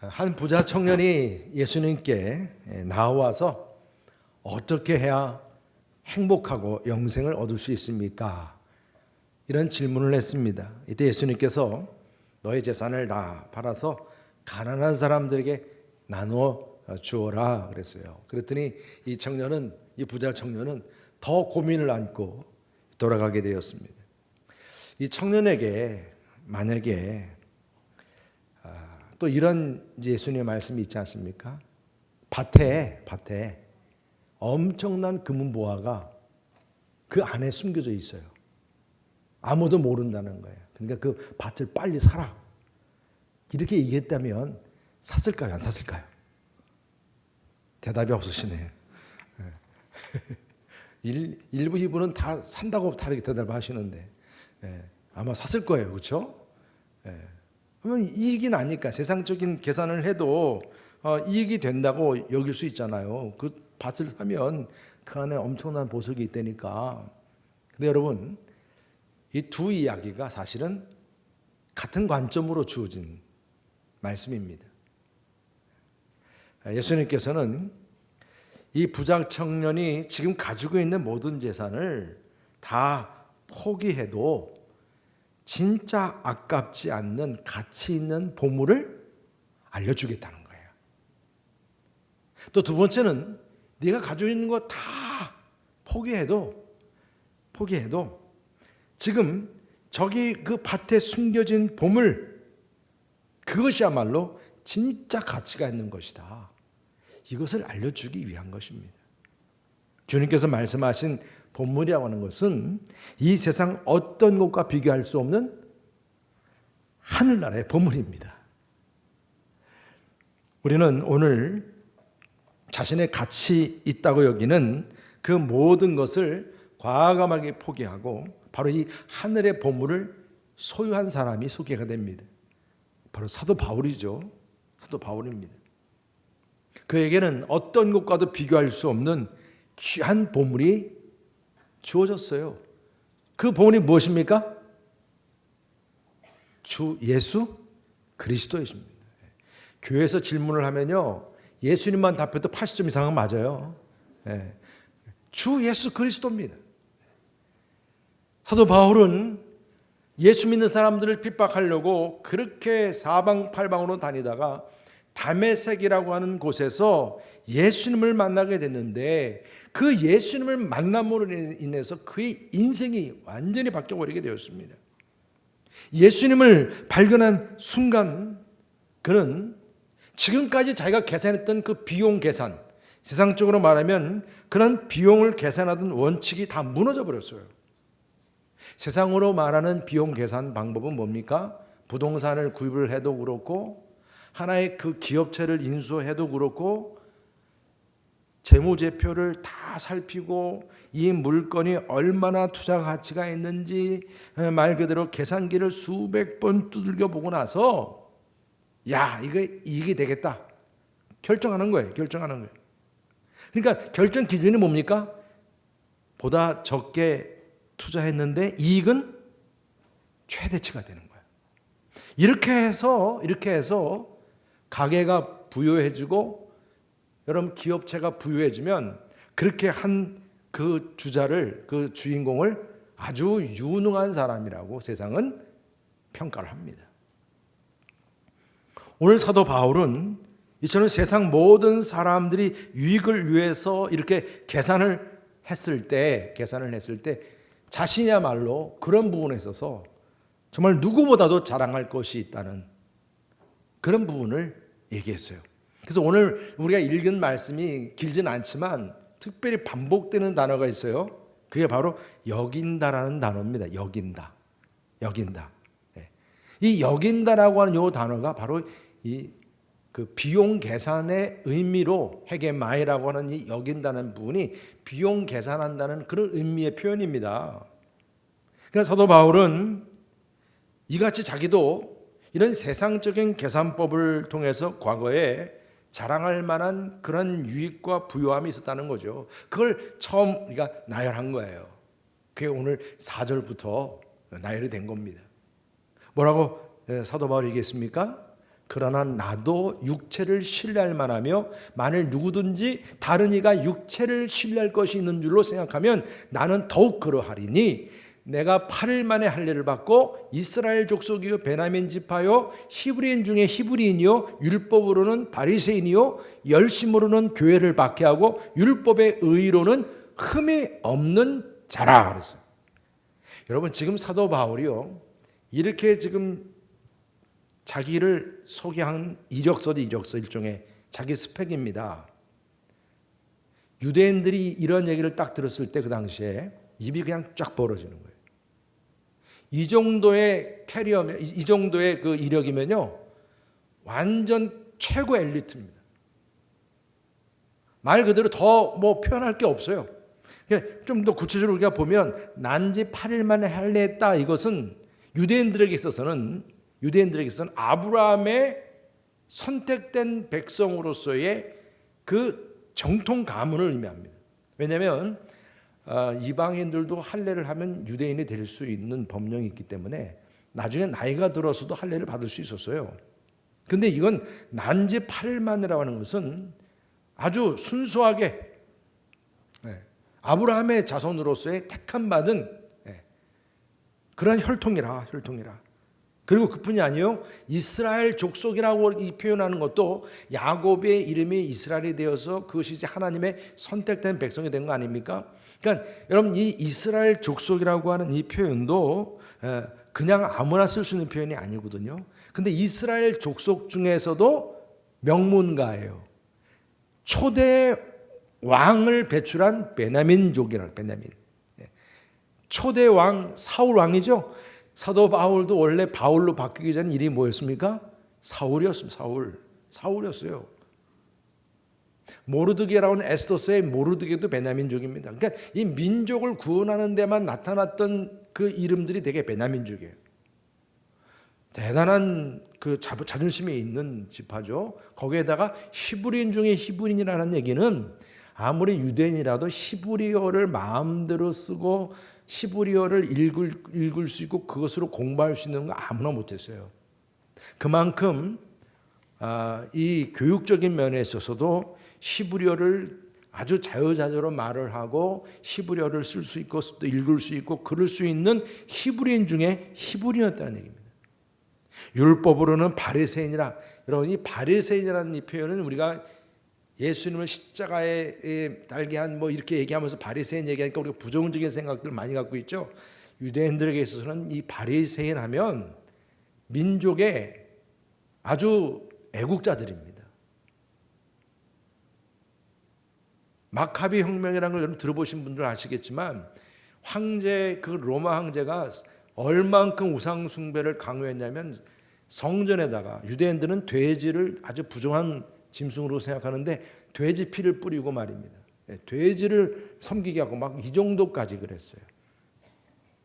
한 부자 청년이 예수님께 나와서 어떻게 해야 행복하고 영생을 얻을 수 있습니까? 이런 질문을 했습니다. 이때 예수님께서 너의 재산을 다 팔아서 가난한 사람들에게 나누어 주어라 그랬어요. 그랬더니 이 부자 청년은 더 고민을 안고 돌아가게 되었습니다. 이 청년에게 만약에 또 이런 예수님의 말씀이 있지 않습니까? 밭에 엄청난 금은보화가 그 안에 숨겨져 있어요. 아무도 모른다는 거예요. 그러니까 그 밭을 빨리 사라. 이렇게 얘기했다면 샀을까요? 안 샀을까요? 대답이 없으시네요. 일부 이분은 다 산다고 다르게 대답하시는데 아마 샀을 거예요. 그렇죠? 그러면 이익이 나니까 세상적인 계산을 해도 이익이 된다고 여길 수 있잖아요. 그 밭을 사면 그 안에 엄청난 보석이 있다니까. 근데 여러분, 이 두 이야기가 사실은 같은 관점으로 주어진 말씀입니다. 예수님께서는 이 부자 청년이 지금 가지고 있는 모든 재산을 다 포기해도 진짜 아깝지 않는 가치 있는 보물을 알려주겠다는 거예요. 또 두 번째는 네가 가지고 있는 거 다 포기해도 지금 저기 그 밭에 숨겨진 보물, 그것이야말로 진짜 가치가 있는 것이다. 이것을 알려주기 위한 것입니다. 주님께서 말씀하신 보물이라고 하는 것은 이 세상 어떤 것과 비교할 수 없는 하늘나라의 보물입니다. 우리는 오늘 자신의 가치 있다고 여기는 그 모든 것을 과감하게 포기하고 바로 이 하늘의 보물을 소유한 사람이 소개가 됩니다. 바로 사도 바울이죠. 사도 바울입니다. 그에게는 어떤 것과도 비교할 수 없는 귀한 보물이 주어졌어요. 그 보물이 무엇입니까? 주 예수 그리스도이십니다. 교회에서 질문을 하면요, 예수님만 답해도 80점 이상은 맞아요. 주 예수 그리스도입니다. 사도 바울은 예수 믿는 사람들을 핍박하려고 그렇게 사방팔방으로 다니다가 다메섹이라고 하는 곳에서 예수님을 만나게 됐는데 그 예수님을 만남으로 인해서 그의 인생이 완전히 바뀌어버리게 되었습니다. 예수님을 발견한 순간 그는 지금까지 자기가 계산했던 그 비용 계산, 세상적으로 말하면 그런 비용을 계산하던 원칙이 다 무너져 버렸어요. 세상으로 말하는 비용 계산 방법은 뭡니까? 부동산을 구입을 해도 그렇고 하나의 그 기업체를 인수해도 그렇고 재무제표를 다 살피고 이 물건이 얼마나 투자 가치가 있는지 말 그대로 계산기를 수백 번 두들겨 보고 나서 야, 이거 이익이 되겠다 결정하는 거예요. 그러니까 결정 기준이 뭡니까? 보다 적게 투자했는데 이익은 최대치가 되는 거예요. 이렇게 해서 가게가 부유해지고 여러분 기업체가 부유해지면 그렇게 한 그 주자를, 그 주인공을 아주 유능한 사람이라고 세상은 평가를 합니다. 오늘 사도 바울은 이처럼 세상 모든 사람들이 유익을 위해서 이렇게 계산을 했을 때 자신이야말로 그런 부분에 있어서 정말 누구보다도 자랑할 것이 있다는 그런 부분을 얘기했어요. 그래서 오늘 우리가 읽은 말씀이 길진 않지만 특별히 반복되는 단어가 있어요. 그게 바로 여긴다라는 단어입니다. 여긴다. 이 여긴다라고 하는 이 단어가 바로 그 비용 계산의 의미로 헤게마이라고 하는 이 여긴다는 부분이 비용 계산한다는 그런 의미의 표현입니다. 그래서 사도 바울은 이같이 자기도 이런 세상적인 계산법을 통해서 과거에 자랑할 만한 그런 유익과 부유함이 있었다는 거죠. 그걸 처음 우리가 나열한 거예요. 그게 오늘 4절부터 나열이 된 겁니다. 뭐라고 사도 바울이 얘기했습니까? 그러나 나도 육체를 신뢰할 만하며 만일 누구든지 다른 이가 육체를 신뢰할 것이 있는 줄로 생각하면 나는 더욱 그러하리니 내가 8일 만에 할례를 받고 이스라엘 족속이요 베냐민 지파요 히브리인 중에 히브리인이요 율법으로는 바리새인이요 열심으로는 교회를 박해하고 율법의 의로는 흠이 없는 자라 그랬어요. 여러분 지금 사도 바울이요 이렇게 지금 자기를 소개한 이력서 일종의 자기 스펙입니다. 유대인들이 이런 얘기를 딱 들었을 때 그 당시에 입이 그냥 쫙 벌어지는 거예요. 이 정도의 캐리어면, 이 정도의 그 이력이면요, 완전 최고 엘리트입니다. 말 그대로 더 뭐 표현할 게 없어요. 좀 더 구체적으로 우리가 보면 난지 8일 만에 할례했다. 이것은 유대인들에게 있어서는 아브라함의 선택된 백성으로서의 그 정통 가문을 의미합니다. 왜냐하면 이방인들도 할례를 하면 유대인이 될 수 있는 법령이 있기 때문에 나중에 나이가 들어서도 할례를 받을 수 있었어요. 근데 이건 난지 8일 만이라고 하는 것은 아주 순수하게 아브라함의 자손으로서의 택함 받은 그런 혈통이라. 그리고 그뿐이 아니요, 이스라엘 족속이라고 이 표현하는 것도 야곱의 이름이 이스라엘이 되어서 그것이 이제 하나님의 선택된 백성이 된 거 아닙니까? 그러니까 여러분 이 이스라엘 족속이라고 하는 이 표현도 그냥 아무나 쓸 수 있는 표현이 아니거든요. 근데 이스라엘 족속 중에서도 명문가예요. 초대 왕을 배출한 베냐민족이라고. 베냐민. 초대 왕 사울 왕이죠. 사도 바울도 원래 바울로 바뀌기 전에 이름이 뭐였습니까? 사울이었습니다. 사울이었어요. 모르드게라고 하는 에스더스의 모르드게도 베냐민족입니다. 그러니까 이 민족을 구원하는 데만 나타났던 그 이름들이 되게 베냐민족이에요. 대단한 그 자존심이 있는 지파죠. 거기에다가 히브리인 중에 히브리인이라는 얘기는 아무리 유대인이라도 히브리어를 마음대로 쓰고 히브리어를 읽을 수 있고 그것으로 공부할 수 있는 거 아무나 못했어요. 그만큼 이 교육적인 면에 있어서도 히브리어를 아주 자유자재로 말을 하고 히브리어를 쓸 수 있고 또 읽을 수 있고 그럴 수 있는 히브리인 중에 히브리였다는 얘기입니다. 율법으로는 바리새인이라. 여러분 이 바리새인이라는 이 표현은 우리가 예수님을 십자가에 달게 한 뭐 이렇게 얘기하면서 바리새인 얘기하니까 우리가 부정적인 생각들을 많이 갖고 있죠. 유대인들에게 있어서는 이 바리새인 하면 민족의 아주 애국자들입니다. 마카비 혁명이라는 걸 여러분 들어보신 분들은 아시겠지만 그 로마 황제가 얼만큼 우상 숭배를 강요했냐면 성전에다가 유대인들은 돼지를 아주 부정한 짐승으로 생각하는데 돼지 피를 뿌리고 말입니다. 돼지를 섬기게 하고 막 이 정도까지 그랬어요.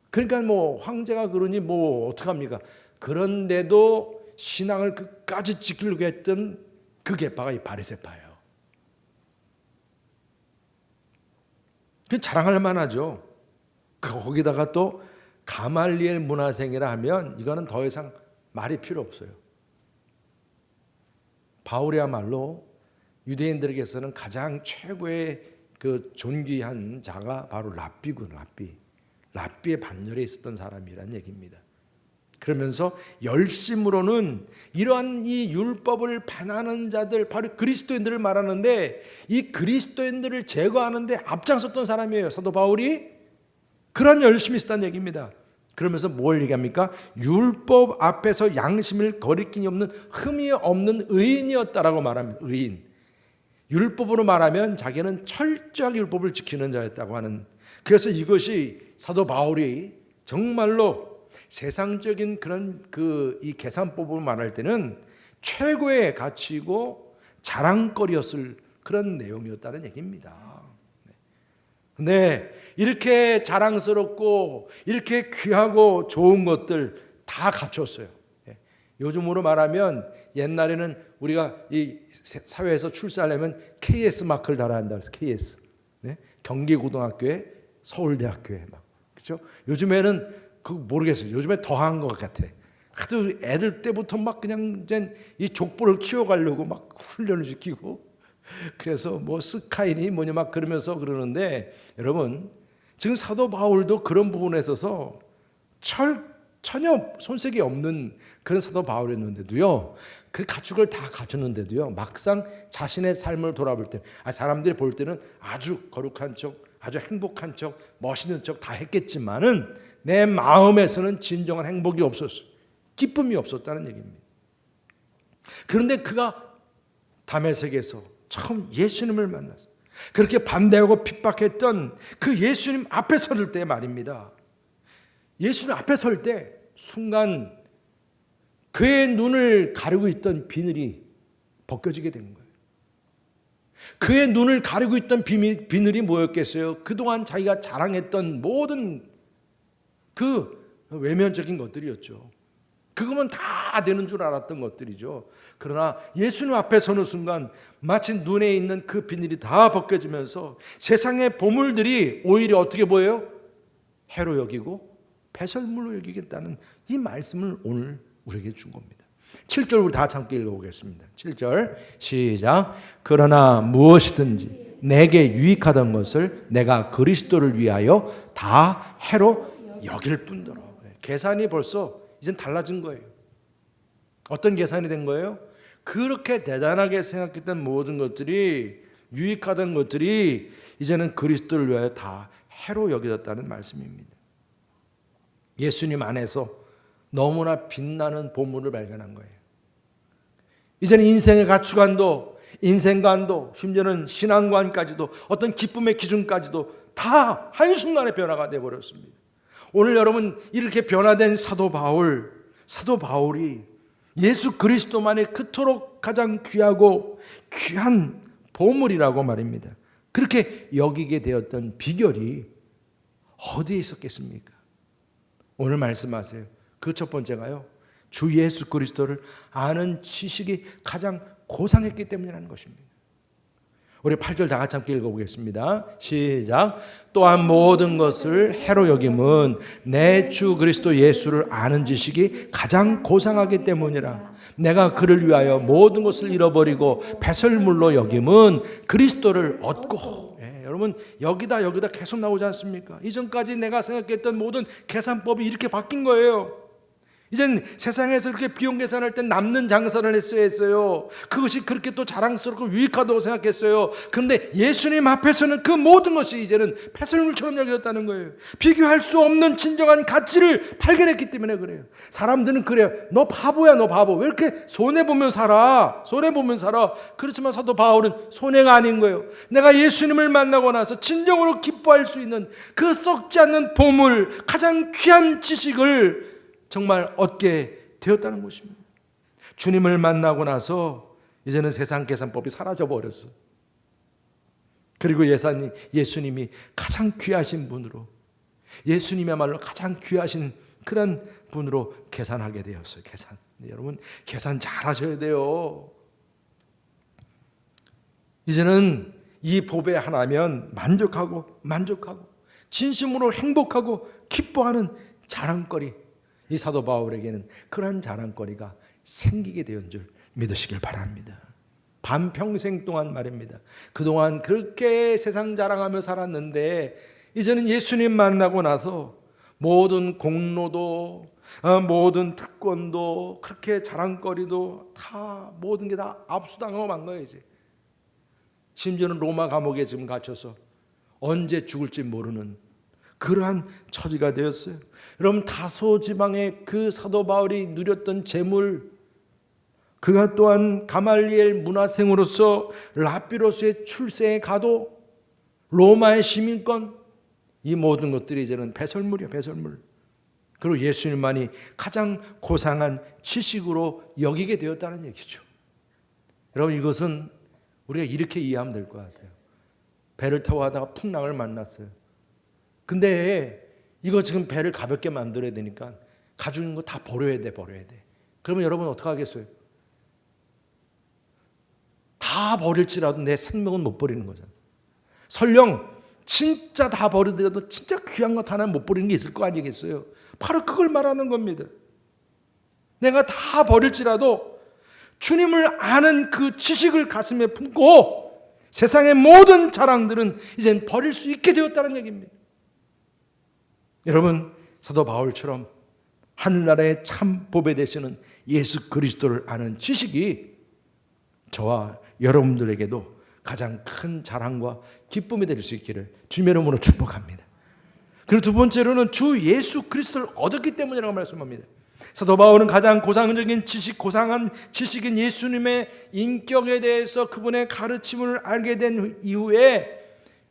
그러니까 뭐 황제가 그러니 뭐 어떡합니까? 그런데도 신앙을 끝까지 지키려고 했던 그 계파가 이 바리새파예요. 그 자랑할 만하죠. 거기다가 또 가말리엘 문화생이라 하면 이거는 더 이상 말이 필요 없어요. 바울이야말로 유대인들에게서는 가장 최고의 그 존귀한 자가 바로 랍비군. 랍비의 반열에 있었던 사람이란 얘기입니다. 그러면서 열심으로는 이러한 이 율법을 반하는 자들, 바로 그리스도인들을 말하는데 이 그리스도인들을 제거하는데 앞장섰던 사람이에요. 사도 바울이 그런 열심이 있었다는 얘기입니다. 그러면서 뭘 얘기합니까? 율법 앞에서 양심을 거리낌이 없는 흠이 없는 의인이었다라고 말합니다. 의인. 율법으로 말하면 자기는 철저하게 율법을 지키는 자였다고 하는. 그래서 이것이 사도 바울이 정말로 세상적인 그런 이 계산법으로 말할 때는 최고의 가치이고 자랑거리였을 그런 내용이었다는 얘기입니다. 근데 이렇게 자랑스럽고 이렇게 귀하고 좋은 것들 다 갖췄어요. 요즘으로 말하면 옛날에는 우리가 이 사회에서 출세하려면 KS 마크를 달아야 한다 그래서 KS. 경기고등학교에 서울대학교에 막 그렇죠? 요즘에는 그 모르겠어요. 요즘에 더한 것 같아. 아주 애들 때부터 막 그냥 이제 이 족보를 키워가려고 막 훈련을 시키고, 그래서 뭐 스카이니 뭐냐 막 그러면서 그러는데, 여러분 지금 사도 바울도 그런 부분에 있어서 전혀 손색이 없는 그런 사도 바울이었는데도요, 그 가축을 다 갖췄는데도요, 막상 자신의 삶을 돌아볼 때, 사람들이 볼 때는 아주 거룩한 척, 아주 행복한 척, 멋있는 척 다 했겠지만은 내 마음에서는 진정한 행복이 없었어, 기쁨이 없었다는 얘기입니다. 그런데 그가 다메섹에서 처음 예수님을 만났어. 그렇게 반대하고 핍박했던 그 예수님 앞에 설 때 말입니다. 예수님 앞에 설 때 순간 그의 눈을 가리고 있던 비늘이 벗겨지게 된 거예요. 그의 눈을 가리고 있던 비늘이 뭐였겠어요? 그동안 자기가 자랑했던 모든 그 외면적인 것들이었죠. 그거면 다 되는 줄 알았던 것들이죠. 그러나 예수님 앞에 서는 순간 마치 눈에 있는 그 비늘이 다 벗겨지면서 세상의 보물들이 오히려 어떻게 보여요? 해로 여기고 배설물로 여기겠다는 이 말씀을 오늘 우리에게 준 겁니다. 7절 우리 다 함께 읽어보겠습니다. 7절 시작. 그러나 무엇이든지 내게 유익하던 것을 내가 그리스도를 위하여 다 해로 여길 뿐더러. 계산이 벌써 이젠 달라진 거예요. 어떤 계산이 된 거예요? 그렇게 대단하게 생각했던 모든 것들이, 유익하던 것들이 이제는 그리스도를 위하여 다 해로 여겨졌다는 말씀입니다. 예수님 안에서 너무나 빛나는 보물을 발견한 거예요. 이제는 인생의 가치관도, 인생관도, 심지어는 신앙관까지도, 어떤 기쁨의 기준까지도 다 한순간에 변화가 되어버렸습니다. 오늘 여러분 이렇게 변화된 사도 바울이 예수 그리스도만이 그토록 가장 귀하고 귀한 보물이라고 말입니다. 그렇게 여기게 되었던 비결이 어디에 있었겠습니까? 오늘 말씀하세요. 그 첫 번째가요, 주 예수 그리스도를 아는 지식이 가장 고상했기 때문이라는 것입니다. 우리 8절 다 같이 함께 읽어보겠습니다. 시작. 또한 모든 것을 해로 여김은 내 주 그리스도 예수를 아는 지식이 가장 고상하기 때문이라. 내가 그를 위하여 모든 것을 잃어버리고 배설물로 여김은 그리스도를 얻고. 여러분 여기다 계속 나오지 않습니까? 이전까지 내가 생각했던 모든 계산법이 이렇게 바뀐 거예요. 이젠 세상에서 그렇게 비용 계산할 때 남는 장사를 했어야 했어요. 그것이 그렇게 또 자랑스럽고 유익하다고 생각했어요. 그런데 예수님 앞에서는 그 모든 것이 이제는 폐설물처럼 여겨졌다는 거예요. 비교할 수 없는 진정한 가치를 발견했기 때문에 그래요. 사람들은 그래요. 너 바보야, 너 바보. 왜 이렇게 손해보면 살아? 손해보면 살아. 그렇지만 사도 바울은 손해가 아닌 거예요. 내가 예수님을 만나고 나서 진정으로 기뻐할 수 있는 그 썩지 않는 보물, 가장 귀한 지식을 정말 얻게 되었다는 것입니다. 주님을 만나고 나서 이제는 세상 계산법이 사라져 버렸어. 그리고 예수님이 가장 귀하신 분으로, 예수님이야말로 가장 귀하신 그런 분으로 계산하게 되었어요. 계산. 여러분 계산 잘 하셔야 돼요. 이제는 이 법에 하나면 만족하고 진심으로 행복하고 기뻐하는 자랑거리, 이 사도 바울에게는 그러한 자랑거리가 생기게 된 줄 믿으시길 바랍니다. 반평생 동안 말입니다. 그동안 그렇게 세상 자랑하며 살았는데 이제는 예수님 만나고 나서 모든 공로도, 모든 특권도, 그렇게 자랑거리도 다 모든 게 다 압수당하고 만 거예요. 이제 심지어는 로마 감옥에 지금 갇혀서 언제 죽을지 모르는 그러한 처지가 되었어요. 여러분 다소 지방의 그 사도 바울이 누렸던 재물, 그가 또한 가말리엘 문화생으로서 라피로스의 출세에 가도 로마의 시민권, 이 모든 것들이 이제는 배설물이야, 배설물. 그리고 예수님만이 가장 고상한 지식으로 여기게 되었다는 얘기죠. 여러분 이것은 우리가 이렇게 이해하면 될 것 같아요. 배를 타고 가다가 풍랑을 만났어요. 근데 이거 지금 배를 가볍게 만들어야 되니까 가지고 있는 거 다 버려야 돼. 그러면 여러분 어떻게 하겠어요? 다 버릴지라도 내 생명은 못 버리는 거잖아요. 설령 진짜 다 버리더라도 진짜 귀한 것 하나 못 버리는 게 있을 거 아니겠어요? 바로 그걸 말하는 겁니다. 내가 다 버릴지라도 주님을 아는 그 지식을 가슴에 품고 세상의 모든 자랑들은 이젠 버릴 수 있게 되었다는 얘기입니다. 여러분, 사도 바울처럼 하늘나라의 참 보배 되시는 예수 그리스도를 아는 지식이 저와 여러분들에게도 가장 큰 자랑과 기쁨이 될 수 있기를 주님의 이름으로 축복합니다. 그리고 두 번째로는 주 예수 그리스도를 얻었기 때문이라고 말씀합니다. 사도 바울은 가장 고상적인 지식, 고상한 지식인 예수님의 인격에 대해서 그분의 가르침을 알게 된 이후에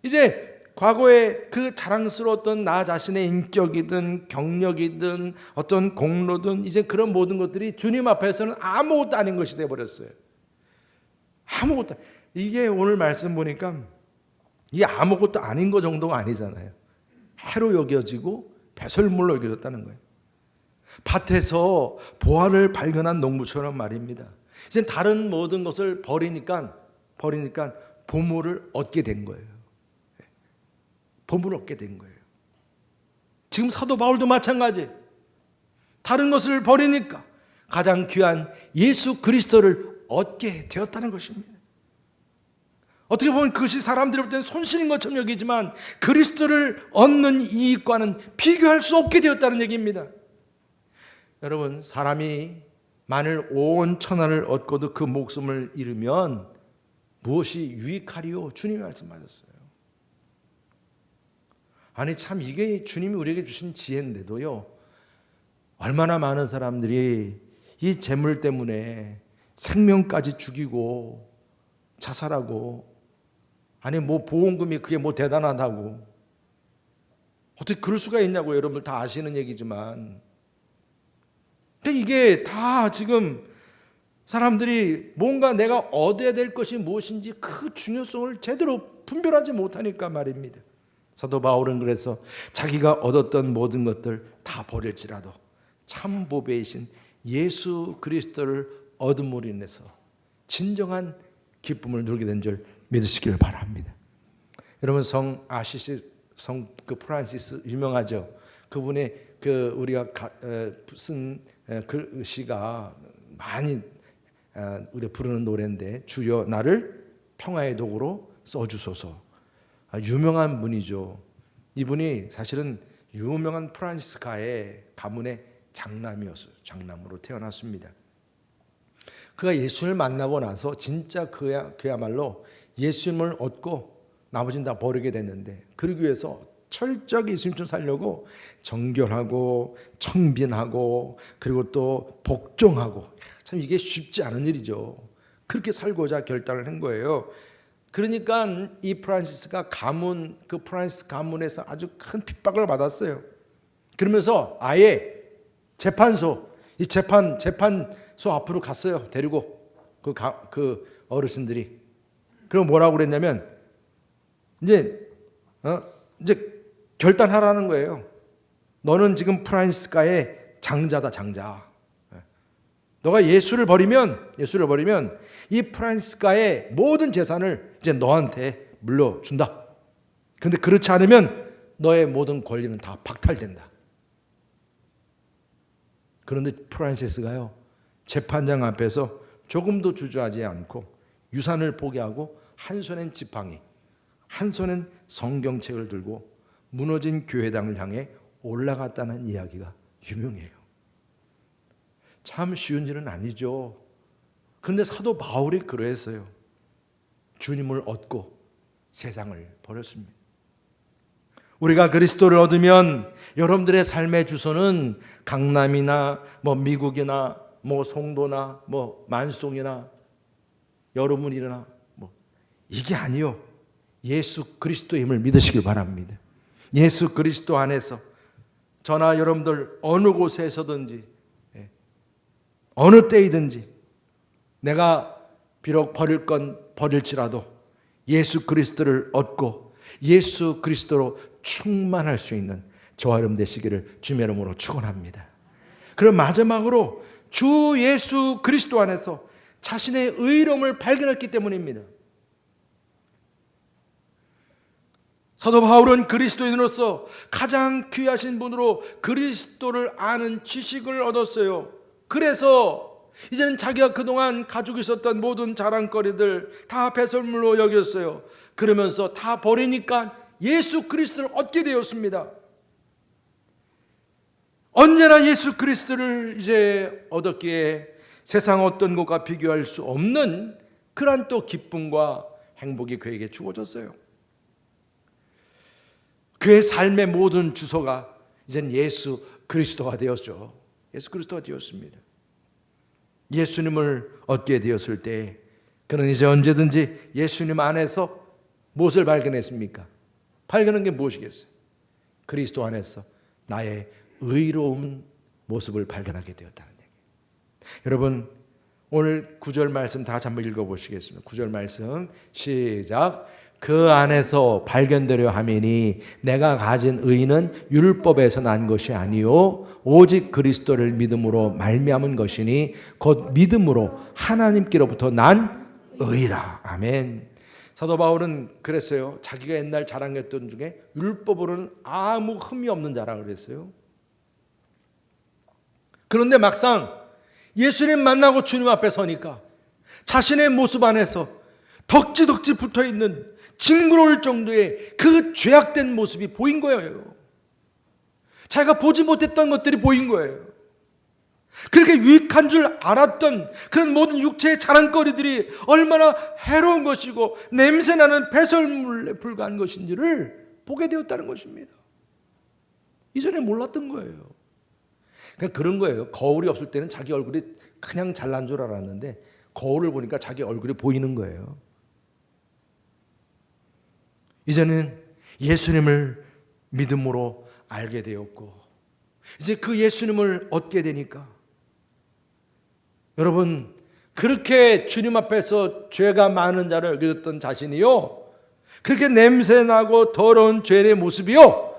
이제 과거에 그 자랑스러웠던 나 자신의 인격이든 경력이든 어떤 공로든 이제 그런 모든 것들이 주님 앞에서는 아무것도 아닌 것이 되어버렸어요. 아무것도. 이게 오늘 말씀 보니까 이게 아무것도 아닌 것 정도가 아니잖아요. 해로 여겨지고 배설물로 여겨졌다는 거예요. 밭에서 보화를 발견한 농부처럼 말입니다. 이제 다른 모든 것을 버리니까 보물을 얻게 된 거예요. 보물을 얻게 된 거예요. 지금 사도 바울도 마찬가지. 다른 것을 버리니까 가장 귀한 예수 그리스도를 얻게 되었다는 것입니다. 어떻게 보면 그것이 사람들이 볼 때는 손실인 것처럼 여기지만 그리스도를 얻는 이익과는 비교할 수 없게 되었다는 얘기입니다. 여러분, 사람이 만일 온 천하를 얻고도 그 목숨을 잃으면 무엇이 유익하리요? 주님이 말씀하셨어요. 아니 참 이게 주님이 우리에게 주신 지혜인데도요, 얼마나 많은 사람들이 이 재물 때문에 생명까지 죽이고 자살하고, 아니 뭐 보험금이 그게 뭐 대단하다고 어떻게 그럴 수가 있냐고 여러분들 다 아시는 얘기지만, 근데 이게 다 지금 사람들이 뭔가 내가 얻어야 될 것이 무엇인지 그 중요성을 제대로 분별하지 못하니까 말입니다. 사도 바울은 그래서 자기가 얻었던 모든 것들 다 버릴지라도 참 보배이신 예수 그리스도를 얻음으로 인해서 진정한 기쁨을 누리게 된 줄 믿으시길 바랍니다. 여러분, 성 아시시 성 그 프란시스 유명하죠. 그분의 그 우리가 쓴 글씨가 많이 우리가 부르는 노래인데, 주여 나를 평화의 도구로 써주소서. 유명한 분이죠. 이분이 사실은 유명한 프란시스카의 가문의 장남이었어요. 장남으로 태어났습니다. 그가 예수님을 만나고 나서 진짜 그야말로 예수님을 얻고 나머지는 다 버리게 됐는데, 그러기 위해서 철저하게 예수님처럼 살려고 정결하고 청빈하고 그리고 또 복종하고, 참 이게 쉽지 않은 일이죠. 그렇게 살고자 결단을 한 거예요. 그러니까 이 프란시스가 그 프란시스 가문에서 아주 큰 핍박을 받았어요. 그러면서 아예 이 재판소 앞으로 갔어요. 데리고 그 어르신들이. 그럼 뭐라고 그랬냐면 이제 결단하라는 거예요. 너는 지금 프란시스카의 장자다, 장자. 너가 예수를 버리면 이 프란시스카의 모든 재산을 이제 너한테 물려준다. 그런데 그렇지 않으면 너의 모든 권리는 다 박탈된다. 그런데 프란시스가요, 재판장 앞에서 조금도 주저하지 않고 유산을 포기하고 한 손엔 지팡이, 한 손엔 성경책을 들고 무너진 교회당을 향해 올라갔다는 이야기가 유명해요. 참 쉬운 일은 아니죠. 그런데 사도 바울이 그러했어요. 주님을 얻고 세상을 버렸습니다. 우리가 그리스도를 얻으면 여러분들의 삶의 주소는 강남이나 뭐 미국이나 뭐 송도나 뭐 만송이나 여러분이나 뭐 이게 아니요, 예수 그리스도의 힘을 믿으시길 바랍니다. 예수 그리스도 안에서 저나 여러분들 어느 곳에서든지 어느 때이든지 내가 비록 버릴 건 버릴지라도 예수 그리스도를 얻고 예수 그리스도로 충만할 수 있는 저와 여러분 되시기를 주님의 이름으로 축원합니다. 그럼 마지막으로 주 예수 그리스도 안에서 자신의 의로움을 발견했기 때문입니다. 사도 바울은 그리스도인으로서 가장 귀하신 분으로 그리스도를 아는 지식을 얻었어요. 그래서 이제는 자기가 그동안 가지고 있었던 모든 자랑거리들 다 배설물로 여겼어요. 그러면서 다 버리니까 예수 그리스도를 얻게 되었습니다. 언제나 예수 그리스도를 이제 얻었기에 세상 어떤 것과 비교할 수 없는 그러한 또 기쁨과 행복이 그에게 주어졌어요. 그의 삶의 모든 주소가 이제는 예수 그리스도가 되었죠. 예수 그리스도가 되었습니다. 예수님을 얻게 되었을 때 그는 이제 언제든지 예수님 안에서 무엇을 발견했습니까? 발견한 게 무엇이겠어요? 그리스도 안에서 나의 의로운 모습을 발견하게 되었다는 얘기예요. 여러분, 오늘 9절 말씀 다 같이 한번 읽어보시겠습니다. 9절 말씀 시작. 그 안에서 발견되려 함이니 내가 가진 의는 율법에서 난 것이 아니요 오직 그리스도를 믿음으로 말미암은 것이니 곧 믿음으로 하나님께로부터 난 의라. 아멘. 사도 바울은 그랬어요. 자기가 옛날 자랑했던 중에 율법으로는 아무 흠이 없는 자랑을 했어요. 그런데 막상 예수님 만나고 주님 앞에 서니까 자신의 모습 안에서 덕지덕지 붙어있는 징그러울 정도의 그 죄악된 모습이 보인 거예요. 자기가 보지 못했던 것들이 보인 거예요. 그렇게 유익한 줄 알았던 그런 모든 육체의 자랑거리들이 얼마나 해로운 것이고 냄새나는 배설물에 불과한 것인지를 보게 되었다는 것입니다. 이전에 몰랐던 거예요. 그러니까 그런 거예요. 거울이 없을 때는 자기 얼굴이 그냥 잘난 줄 알았는데 거울을 보니까 자기 얼굴이 보이는 거예요. 이제는 예수님을 믿음으로 알게 되었고 이제 그 예수님을 얻게 되니까 여러분, 그렇게 주님 앞에서 죄가 많은 자를 여겼던 자신이요, 그렇게 냄새나고 더러운 죄의 모습이요,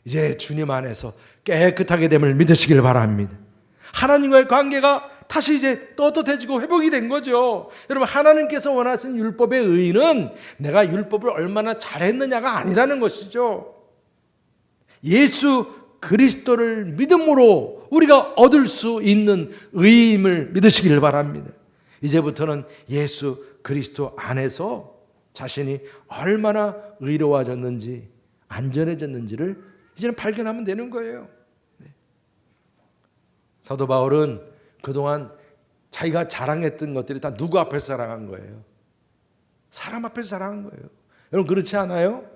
이제 주님 안에서 깨끗하게 됨을 믿으시길 바랍니다. 하나님과의 관계가 다시 이제 떳떳해지고 회복이 된 거죠. 여러분, 하나님께서 원하시는 율법의 의의는 내가 율법을 얼마나 잘했느냐가 아니라는 것이죠. 예수 그리스도를 믿음으로 우리가 얻을 수 있는 의임을 믿으시길 바랍니다. 이제부터는 예수 그리스도 안에서 자신이 얼마나 의로워졌는지 안전해졌는지를 이제는 발견하면 되는 거예요. 사도 바울은 그동안 자기가 자랑했던 것들이 다 누구 앞에서 자랑한 거예요? 사람 앞에서 자랑한 거예요. 여러분, 그렇지 않아요?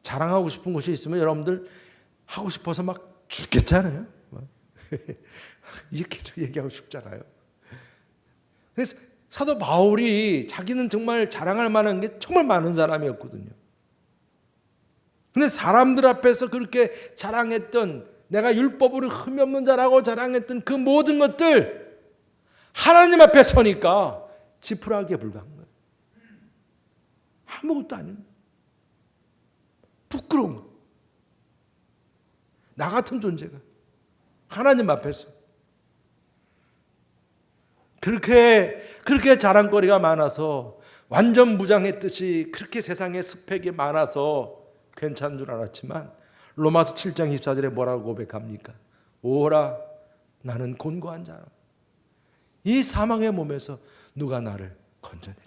자랑하고 싶은 것이 있으면 여러분들 하고 싶어서 막 죽겠잖아요. 이렇게 얘기하고 싶잖아요. 그래서 사도 바울이 자기는 정말 자랑할 만한 게 정말 많은 사람이었거든요. 근데 사람들 앞에서 그렇게 자랑했던, 내가 율법으로 흠이 없는 자라고 자랑했던 그 모든 것들 하나님 앞에 서니까 지푸라기에 불과한 거예요. 아무것도 아닌 거예요. 부끄러운 거예요. 나 같은 존재가 하나님 앞에서 그렇게 자랑거리가 많아서 완전 무장했듯이 그렇게 세상에 스펙이 많아서 괜찮은 줄 알았지만 로마서 7장 24절에 뭐라고 고백합니까? 오라, 나는 곤고한 자라. 이 사망의 몸에서 누가 나를 건져내랴.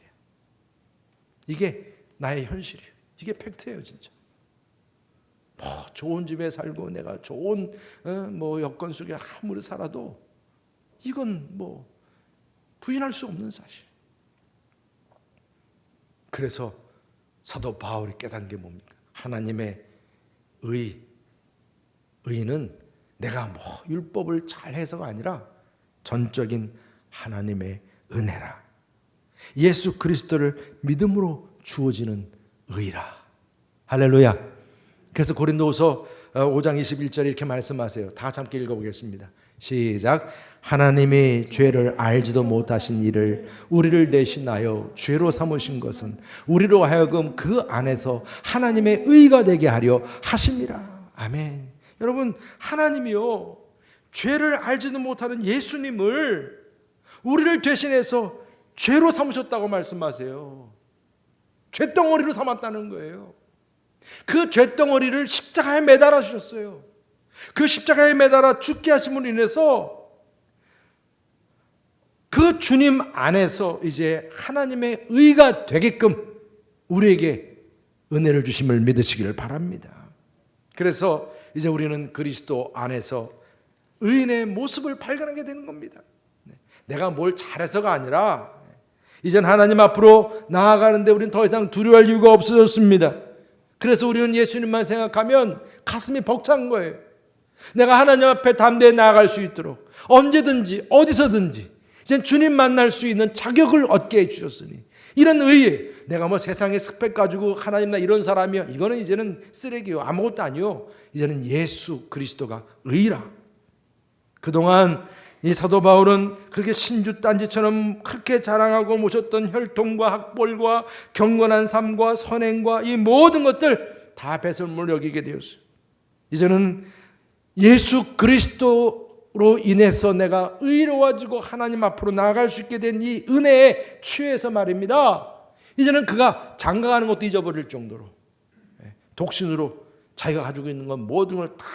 이게 나의 현실이에요. 이게 팩트예요, 진짜. 좋은 집에 살고 내가 좋은 여건 속에 아무리 살아도 이건 부인할 수 없는 사실. 그래서 사도 바울이 깨달은 게 뭡니까? 하나님의 의는 내가 율법을 잘 해서가 아니라 전적인 하나님의 은혜라. 예수 그리스도를 믿음으로 주어지는 의라. 할렐루야. 그래서 고린도후서 5장 21절에 이렇게 말씀하세요. 다 같이 함께 읽어보겠습니다. 시작. 하나님이 죄를 알지도 못하신 이를 우리를 대신하여 죄로 삼으신 것은 우리로 하여금 그 안에서 하나님의 의가 되게 하려 하심이라. 아멘. 여러분, 하나님이요, 죄를 알지도 못하는 예수님을 우리를 대신해서 죄로 삼으셨다고 말씀하세요. 죄덩어리로 삼았다는 거예요. 그 죄덩어리를 십자가에 매달아 주셨어요. 그 십자가에 매달아 죽게 하심으로 인해서 그 주님 안에서 이제 하나님의 의가 되게끔 우리에게 은혜를 주심을 믿으시기를 바랍니다. 그래서 이제 우리는 그리스도 안에서 의인의 모습을 발견하게 되는 겁니다. 내가 뭘 잘해서가 아니라 이젠 하나님 앞으로 나아가는데 우리는 더 이상 두려워할 이유가 없어졌습니다. 그래서 우리는 예수님만 생각하면 가슴이 벅찬 거예요. 내가 하나님 앞에 담대히 나아갈 수 있도록 언제든지 어디서든지 이제 주님 만날 수 있는 자격을 얻게 해주셨으니, 이런 의에 내가 뭐 세상의 스펙 가지고 하나님 나 이런 사람이야, 이거는 이제는 쓰레기요, 아무것도 아니요. 이제는 예수 그리스도가 의라. 그동안 이 사도 바울은 그렇게 신주단지처럼 그렇게 자랑하고 모셨던 혈통과 학벌과 경건한 삶과 선행과 이 모든 것들 다 배설물 여기게 되었어요. 이제는 예수 그리스도로 인해서 내가 의로워지고 하나님 앞으로 나아갈 수 있게 된 이 은혜에 취해서 말입니다. 이제는 그가 장가가는 것도 잊어버릴 정도로 독신으로 자기가 가지고 있는 건 모든 걸 다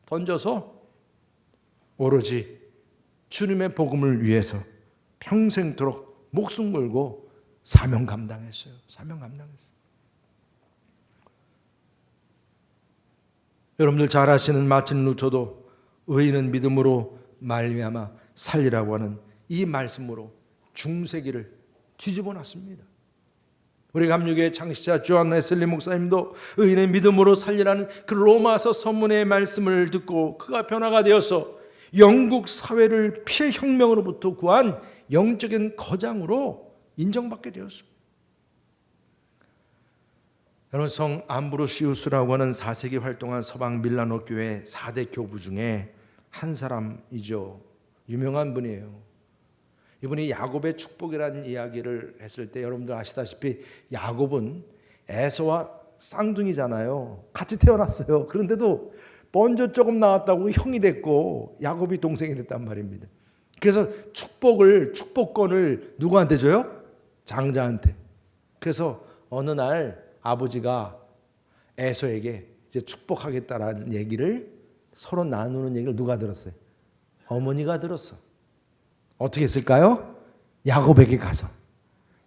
던져서 오로지 주님의 복음을 위해서 평생토록 목숨 걸고 사명 감당했어요. 사명 감당했어요. 여러분들 잘 아시는 마틴 루터도 의인은 믿음으로 말미암아 살리라고 하는 이 말씀으로 중세기를 뒤집어 놨습니다. 우리 감리교회 창시자 조한 웨슬리 목사님도 의인의 믿음으로 살리라는 그 로마서 서문의 말씀을 듣고 그가 변화가 되어서 영국 사회를 피해 혁명으로부터 구한 영적인 거장으로 인정받게 되었습니다. 여러분, 성 암브로시우스라고 하는 4세기 활동한 서방 밀라노 교회 4대 교부 중에 한 사람이죠. 유명한 분이에요. 이분이 야곱의 축복이라는 이야기를 했을 때 여러분들 아시다시피 야곱은 에서와 쌍둥이잖아요. 같이 태어났어요. 그런데도 먼저 조금 나왔다고 형이 됐고 야곱이 동생이 됐단 말입니다. 그래서 축복권을 누구한테 줘요? 장자한테. 그래서 어느 날 아버지가 에서에게 이제 축복하겠다라는 얘기를 서로 나누는 얘기를 누가 들었어요? 어머니가 들었어. 어떻게 했을까요? 야곱에게 가서.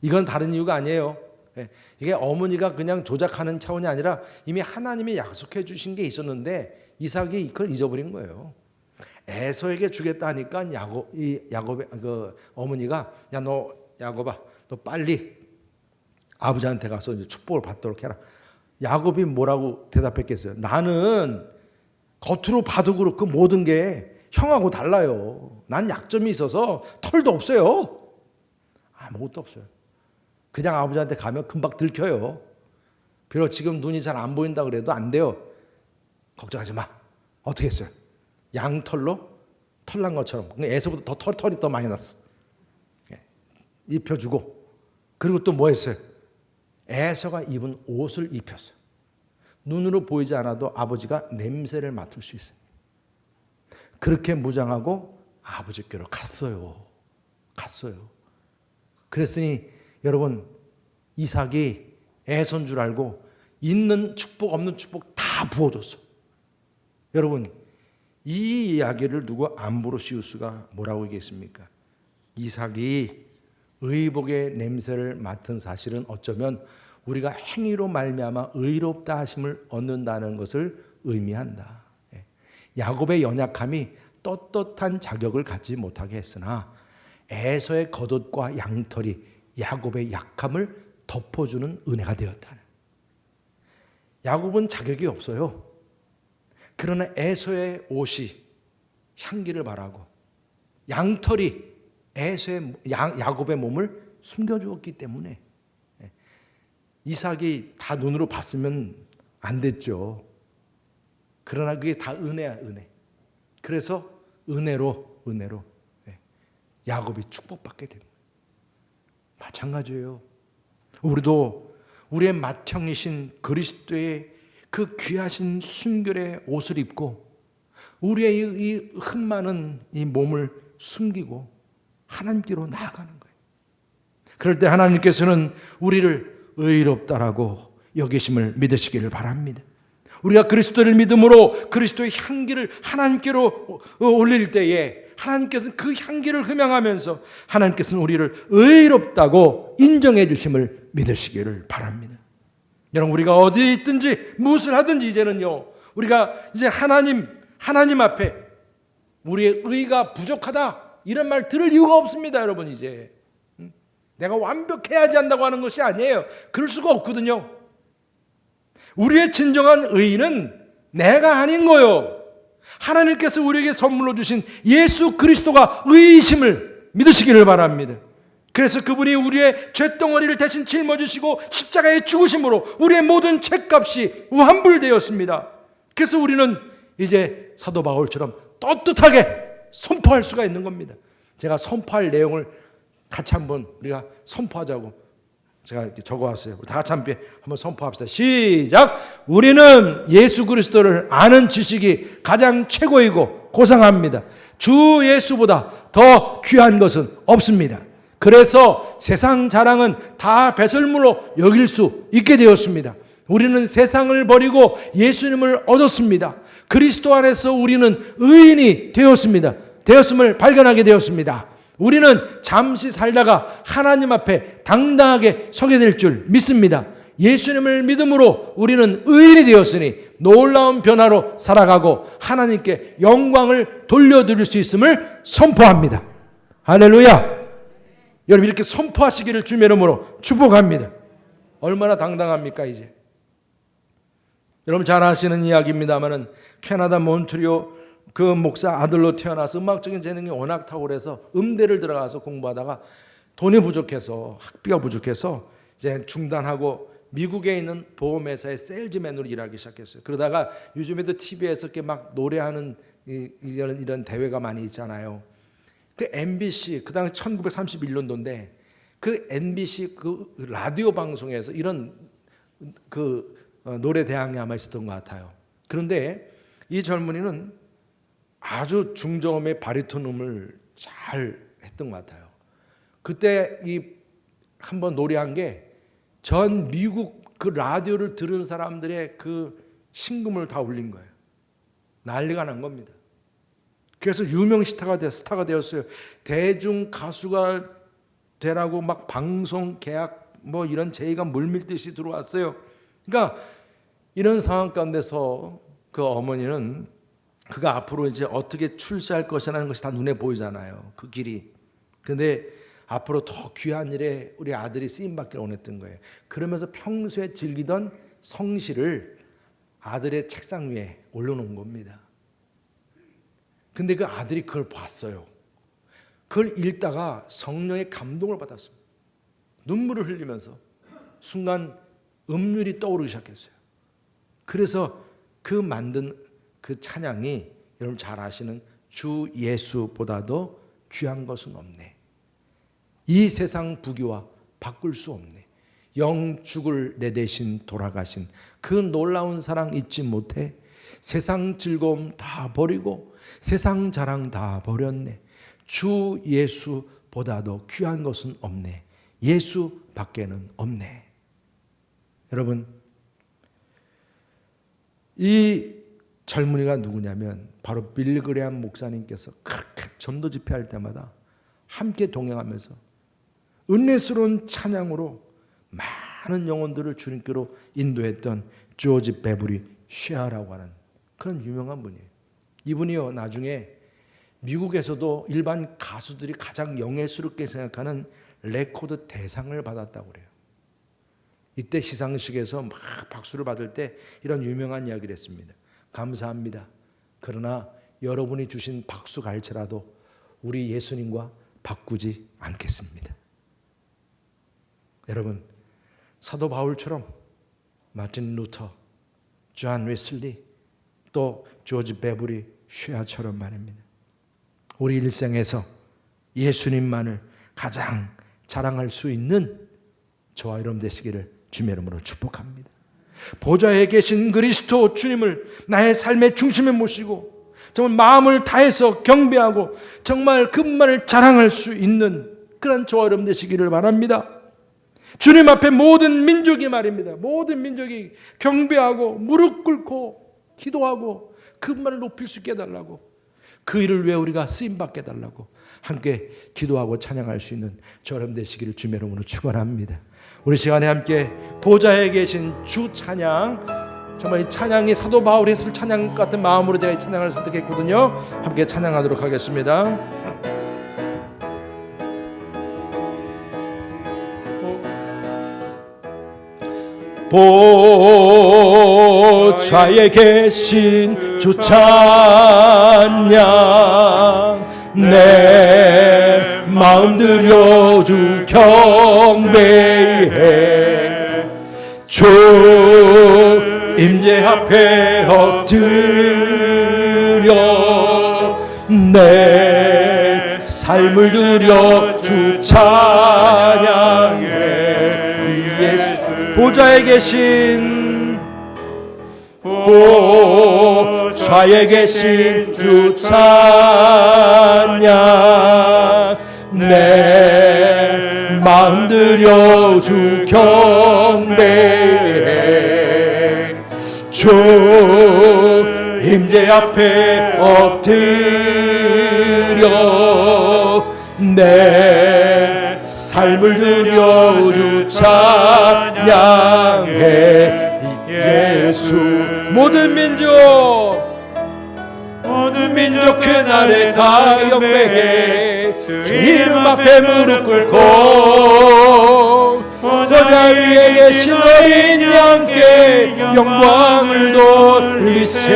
이건 다른 이유가 아니에요. 이게 어머니가 그냥 조작하는 차원이 아니라 이미 하나님이 약속해 주신 게 있었는데 이삭이 그걸 잊어버린 거예요. 에서에게 주겠다 하니까 야곱의 그 어머니가 야 너 야곱아 너 빨리 아버지한테 가서 이제 축복을 받도록 해라. 야곱이 뭐라고 대답했겠어요? 나는 겉으로 봐도 그렇고 모든 게 형하고 달라요. 난 약점이 있어서 털도 없어요. 아무것도 없어요. 그냥 아버지한테 가면 금방 들켜요. 비록 지금 눈이 잘 안 보인다 그래도 안 돼요. 걱정하지 마. 어떻게 했어요? 양털로 털난 것처럼. 애서보다 더 털이 더 많이 났어. 입혀주고. 그리고 또 뭐 했어요? 애서가 입은 옷을 입혔어요. 눈으로 보이지 않아도 아버지가 냄새를 맡을 수 있어요. 그렇게 무장하고 아버지께로 갔어요. 그랬으니 여러분, 이삭이 애서인 줄 알고 있는 축복 없는 축복 다 부어줬어. 여러분, 이 이야기를 두고 암브로시우스가 뭐라고 얘기했습니까? 이삭이 의복의 냄새를 맡은 사실은 어쩌면 우리가 행위로 말미암아 의롭다 하심을 얻는다는 것을 의미한다. 야곱의 연약함이 떳떳한 자격을 갖지 못하게 했으나 에서의 겉옷과 양털이 야곱의 약함을 덮어주는 은혜가 되었다. 야곱은 자격이 없어요. 그러나 에서의 옷이 향기를 바라고 양털이 야곱의 몸을 숨겨주었기 때문에 이삭이 다 눈으로 봤으면 안 됐죠. 그러나 그게 다 은혜야, 은혜. 그래서 은혜로 야곱이 축복받게 됩니다. 마찬가지예요. 우리도 우리의 맏형이신 그리스도의 그 귀하신 순결의 옷을 입고 우리의 이 흠많은 이 몸을 숨기고 하나님께로 나아가는 거예요. 그럴 때 하나님께서는 우리를 의롭다라고 여기심을 믿으시기를 바랍니다. 우리가 그리스도를 믿음으로 그리스도의 향기를 하나님께로 올릴 때에 하나님께서는 그 향기를 흠양하면서 하나님께서는 우리를 의롭다고 인정해 주심을 믿으시기를 바랍니다. 여러분, 우리가 어디에 있든지 무엇을 하든지 이제는요, 우리가 이제 하나님 앞에 우리의 의가 부족하다 이런 말 들을 이유가 없습니다. 여러분, 이제 내가 완벽해야지 한다고 하는 것이 아니에요. 그럴 수가 없거든요. 우리의 진정한 의는 내가 아닌 거요, 하나님께서 우리에게 선물로 주신 예수 그리스도가 의이심을 믿으시기를 바랍니다. 그래서 그분이 우리의 죄덩어리를 대신 짊어지시고 십자가에 죽으심으로 우리의 모든 죄값이 환불되었습니다. 그래서 우리는 이제 사도 바울처럼 떳떳하게 선포할 수가 있는 겁니다. 제가 선포할 내용을 같이 한번 우리가 선포하자고 제가 이렇게 적어왔어요. 다 같이 한번 선포합시다. 시작! 우리는 예수 그리스도를 아는 지식이 가장 최고이고 고상합니다. 주 예수보다 더 귀한 것은 없습니다. 그래서 세상 자랑은 다 배설물로 여길 수 있게 되었습니다. 우리는 세상을 버리고 예수님을 얻었습니다. 그리스도 안에서 우리는 의인이 되었음을 발견하게 되었습니다. 우리는 잠시 살다가 하나님 앞에 당당하게 서게 될 줄 믿습니다. 예수님을 믿음으로 우리는 의인이 되었으니 놀라운 변화로 살아가고 하나님께 영광을 돌려드릴 수 있음을 선포합니다. 할렐루야! 여러분, 이렇게 선포하시기를 주님의 이름으로 축복합니다. 얼마나 당당합니까 이제. 여러분 잘 아시는 이야기입니다만은 캐나다 몬트리올 그 목사 아들로 태어나서 음악적인 재능이 워낙 탁월해서 음대를 들어가서 공부하다가 돈이 부족해서, 학비가 부족해서 이제 중단하고 미국에 있는 보험회사의 세일즈맨으로 일하기 시작했어요. 그러다가 요즘에도 TV에서 이렇게 막 노래하는 이런 대회가 많이 있잖아요. 그 MBC, 그 당시 1931년도인데 그 MBC 그 라디오 방송에서 이런 그 노래 대항이 아마 있었던 것 같아요. 그런데 이 젊은이는 아주 중저음의 바리톤 음을 잘 했던 것 같아요. 그때 이 한번 노래한 게 전 미국 그 라디오를 들은 사람들의 그 심금을 다 울린 거예요. 난리가 난 겁니다. 그래서 유명 스타가 되었어요. 대중 가수가 되라고 막 방송 계약 뭐 이런 제의가 물밀듯이 들어왔어요. 그러니까 이런 상황 가운데서 그 어머니는 그가 앞으로 이제 어떻게 출세할 것이라는 것이 다 눈에 보이잖아요. 그 길이. 근데 앞으로 더 귀한 일에 우리 아들이 쓰임받기를 원했던 거예요. 그러면서 평소에 즐기던 성시를 아들의 책상 위에 올려놓은 겁니다. 근데 그 아들이 그걸 봤어요. 그걸 읽다가 성령의 감동을 받았습니다. 눈물을 흘리면서 순간 음률이 떠오르기 시작했어요. 그래서 그 만든 그 찬양이 여러분 잘 아시는 주 예수보다도 귀한 것은 없네. 이 세상 부귀와 바꿀 수 없네. 영죽을 내 대신 돌아가신 그 놀라운 사랑 잊지 못해. 세상 즐거움 다 버리고 세상 자랑 다 버렸네. 주 예수보다도 귀한 것은 없네. 예수 밖에는 없네. 여러분, 이 젊은이가 누구냐면 바로 빌리그레암 목사님께서 그렇게 전도 집회할 때마다 함께 동행하면서 은혜스러운 찬양으로 많은 영혼들을 주님께로 인도했던 조지 베브리 쉐아라고 하는 그런 유명한 분이에요. 이분이요, 나중에 미국에서도 일반 가수들이 가장 영예스럽게 생각하는 레코드 대상을 받았다고 그래요. 이때 시상식에서 막 박수를 받을 때 이런 유명한 이야기를 했습니다. 감사합니다. 그러나 여러분이 주신 박수 갈채라도 우리 예수님과 바꾸지 않겠습니다. 여러분, 사도 바울처럼 마틴 루터, 존 웨슬리, 또 조지 베브리 쉐아처럼 말입니다. 우리 일생에서 예수님만을 가장 자랑할 수 있는 저와 여러분 되시기를 주님의 이름으로 축복합니다. 보좌에 계신 그리스도 주님을 나의 삶의 중심에 모시고 정말 마음을 다해서 경배하고 정말 그분만을 자랑할 수 있는 그런 저와 여러분 되시기를 바랍니다. 주님 앞에 모든 민족이 말입니다. 모든 민족이 경배하고 무릎 꿇고 기도하고 그분만을 높일 수 있게 해달라고. 그 일을 위해 우리가 쓰임받게 해달라고 함께 기도하고 찬양할 수 있는 저럼 되시기를 주의 이름으로 축원합니다. 우리 시간에 함께 보좌에 계신 주 찬양, 정말 이 찬양이 사도 바울이 했을 찬양 같은 마음으로 제가 이 찬양을 선택했거든요. 함께 찬양하도록 하겠습니다. 보좌에 계신 주 찬양, 내 마음 들여 주 경배해. 주 임재 앞에 엎드려 내 삶을 들여 주 찬양해. 예수 보좌에 계신, 보좌에 계신 주 찬양, 내 마음 들여 주 경배해. 주 임재 앞에 엎드려 내 삶을 들여 주 찬양해. 예수 모든 민족 그날에 다 경배해. 주 이름 앞에 무릎 꿇고 보좌 위에 계신 어린 양께 영광을 돌리세.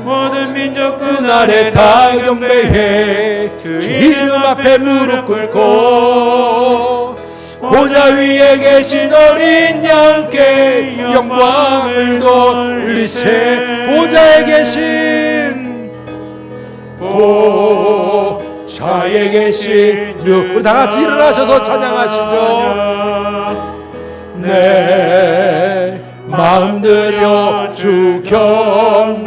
모든 민족 그날에 다 경배해. 주 이름 앞에 무릎 꿇고 보좌 위에 계신 어린 양께 영광을 돌리세. 보좌에 계신, 보좌에 계신 주, 우리 다 같이 일어나셔서 찬양하시죠. 내 마음 들여 주 경배해.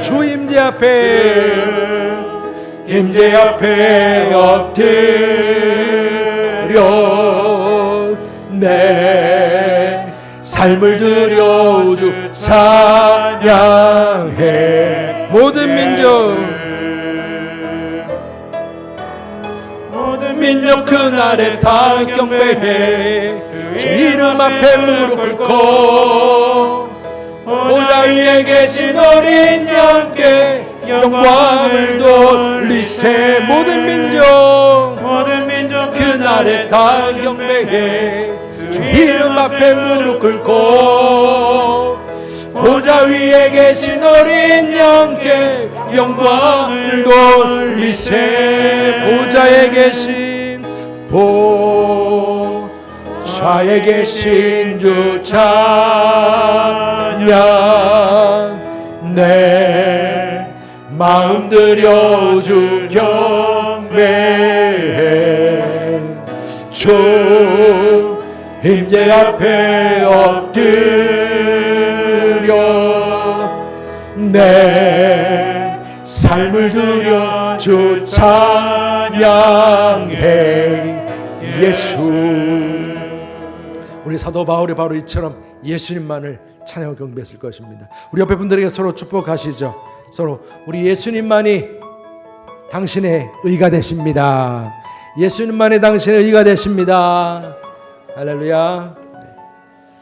주 임재 앞에 엎드려 내 삶을 들여 주 찬양해. 모든 민족 그날에 다 경배해. 주 이름 앞에 무릎 꿇고 보좌 위에 계신 어린 양께 영광을 돌리세. 모든 민족 그날에 다 경배해. 주 이름 앞에 무릎 꿇고 보좌 위에 계신 어린 양께 영광을 돌리세. 보좌에 계신, 보좌에 계신 주 찬양, 내 마음 들여 주 경배해. 주 임재 앞에 엎드려 내 삶을 들여 주 찬양해. 예수. 우리 사도 바울이 바로 이처럼 예수님만을 찬양하고 경배했을 것입니다. 우리 옆에 분들에게 서로 축복하시죠. 서로 우리 예수님만이 당신의 의가 되십니다. 예수님만이 당신의 의가 되십니다. 할렐루야.